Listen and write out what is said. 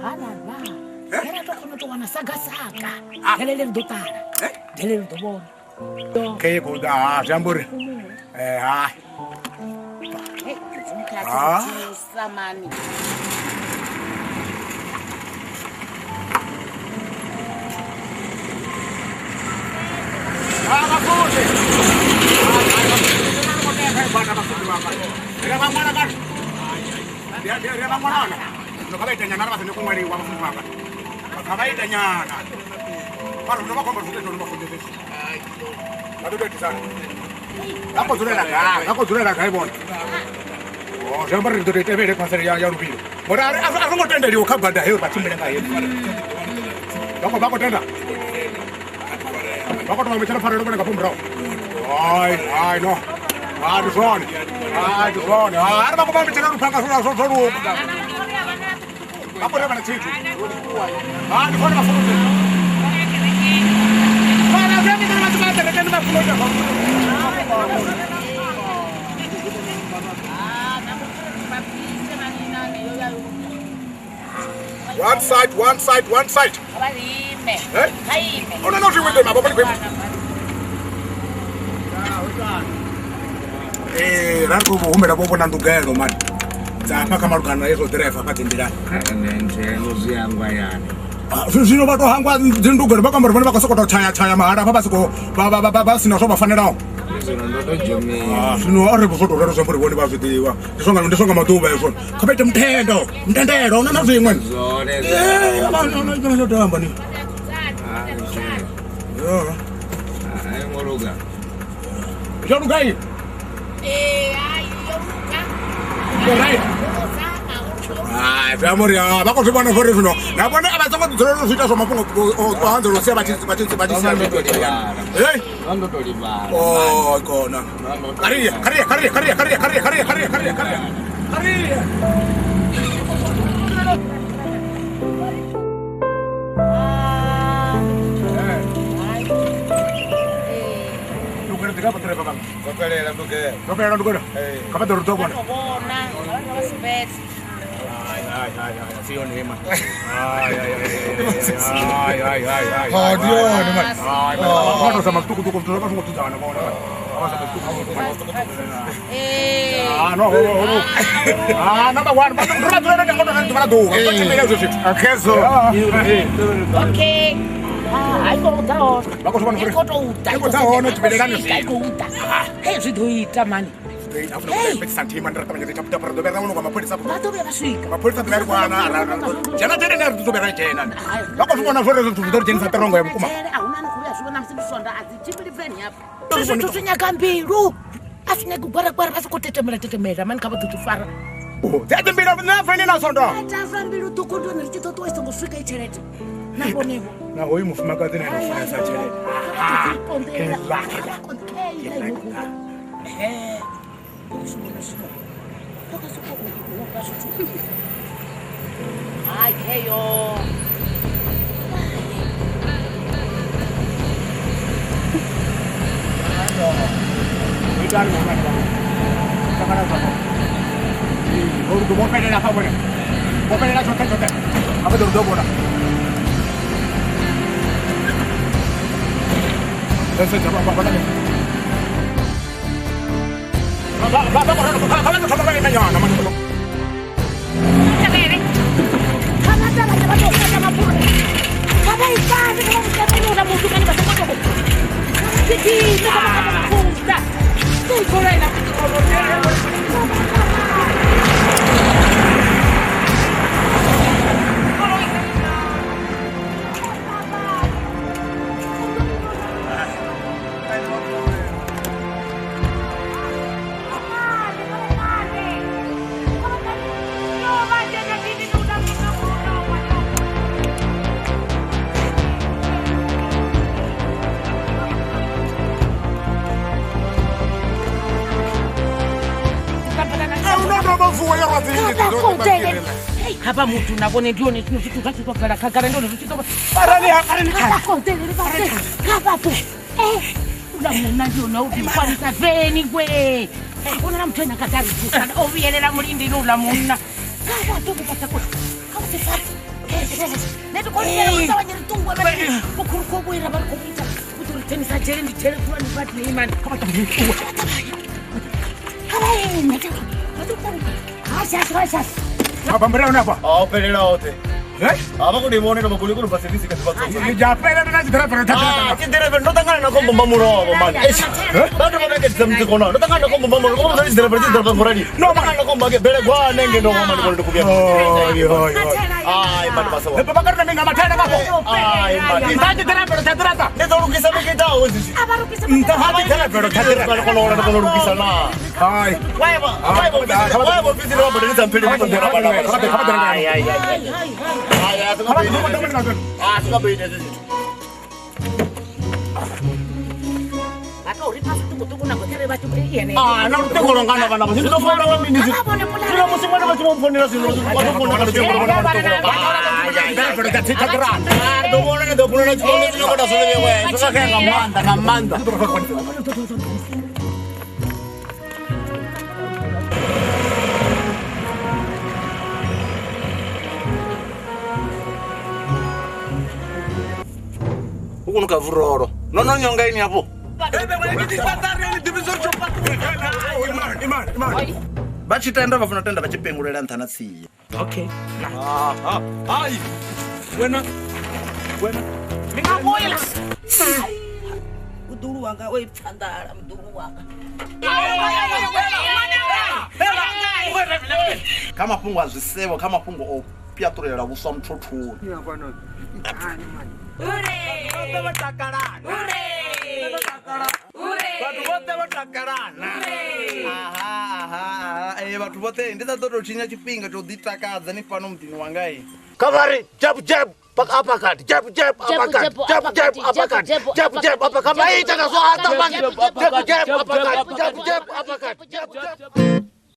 Alala. Era to kono to wana saga. Helele ndotara. Helele ndobona. Ke kuda jamburi. Ha. Samani. Mafundi. Era mwana kan. Dia mwana. Ndokabaita nyana basi nekumweli wa mafundi maka. Kabaita nyana. Bado ndo makomba zote ndo mafundi zetu. Bado ndio tsana. Hapo zule la kai bona. Oh, jambari ndo tebe kwa seri ya rubilo. Bora arongo tenda lio kabada heyo batimbe nga yetu. Bako tenda. Bako to mechana fara ndo kapumra. Ai no. Hadi zone. Ara bako mechana rupanga so. Hapo bana chitu. Hadi kwa mafundi. Bana zemi ndo matumata tena mafundi. One side. Hey? Oh, no, she went there, Rango umera bobo na ndugelo man. Zapa kama rugana yeso driver patindira. Nende ngozi yangu yani. Zino bato hangwa ndugelo baka mbona bakasokota chaya mahara baba siko baba sina so bafanira. Ndo jomi. Sino arebo soto rero sempre boni bazitiwa. Ndisonga maduba yeso. Kapete mtendero na nazimwe. Zone. Abana ngena ndamba ni. Ai moroga. Yoruga aí. Amor, bako tubana fore funo. Na bwana abasoko tuzoro fita so mapungo ohanze lo seba chisi. Eh? Ndo toliba. Oh, kona. Karia. Apa tu bang? Dokter orang dokter. Kamu dorong tu mana? Sion ni mah. Dia ni mah. Kau sama tu kan semua tu jangan kau ni mah. Awas sampai tu. No. Number one. Berat tu ada kau dengan mana tu? Okay. Ai kau tahu. Bagus mana? Kau tahu nak belajar ni. Hei, sudah hitam mani. Hey, santiman rata menjadi capta per dober uno come poi saputo. Ma dove va sui? Ma poi sta per guana. Jangan jadi ner tu bera jenan. Bagus mana fore tu dor jen sa terongo ya kuma. Una nkuya suwe na msimu sonda azitibili veni hapa. Tusu nyaka mbilu. Asine kubara basuko tetemela mani kaba tutufara. Oh, tete mbira na fene na sonda. Taza mbilu tukundo nilichito to iso ngufika ichelete. Nabonevo. Na hoyi mufuma kazi na fanya sa chele. Ai, Keio. Ikan bukan bang. Sekarang apa? Baru mau pengen apa boleh? Mau pengen cotet. Apa dulu boleh? Saya coba apa lagi? Kalau sama lagi nanya nama dulu. Karena ada macam-macam sama pun. Kada ikan kalau kita udah musuhkan di batu-batu. Jadi, kita makan tuh boleh lah. Hapa mtu nabone ndio ni kitu kachotokana kagara ndio ni kitu Parani akarani hapa kontele pale hapa tu unamuona ndio na ukifanya kafeni kwe una mtena katari sana ovielela mulindi nula munna hapa tu kupata kwa kama sasa neto kwa nini unatawanya mtungwa bali kukuruko bwira bali kupita kutuliteni sajeri ndi tele kwa ni bati imani kama tambuku kama yeye neto Asas. Apa mbele unapa? Pelele wote. Apa kudimone na makuli kuno facility kasi bakso. Ni japela na zikara para tata. Kindere ndo tangana na kombo mbamuro mani. Bado mabeke tsamti kona. Ndo tangana na kombo mbamuro. Kombo zali zira para zira ngorani. No tangana na kombo ke bele kwa nenge ndo mani kono kubia. Yo. Ai mani masawa. Lepa bakar na minga matana bako. Ai mani. Ndanje tena para tata. Ne ndo rukisa mekita ozi. Aba rukisa. Ndahati tena para tata. Kono rukisa na. Ai. Waibo visi na bado nitampele mtu ndio baba. Ai. Suka beda sisi. Atau ripas tunggu na kotere batu ini. Na mtego ngana kana basi ndo fona wa mindi. Sila musi mwana basi mfoni sino. Watu fona kana tego ngana kana. Ndo mwana ndo kuna chikono sino kwa solo wewe. Sasa kaya ngamanda. Uno kavuroro. Nono nyonga ini hapo. Bachi tenda bafuna tenda bachi pengulela nthana tsiya. Okay. Ai. Wena. Mingaboyela. Uduru wanga we phandala mduru wanga. Kama pungu azisebo kama pungu opiaturela buswa mthuthuni. Vatu vote ndizatotochinya chipinga chodhitakadza nefano mudhini wangai kavari jab apakati jab apakati kama hii takazoata jab apakati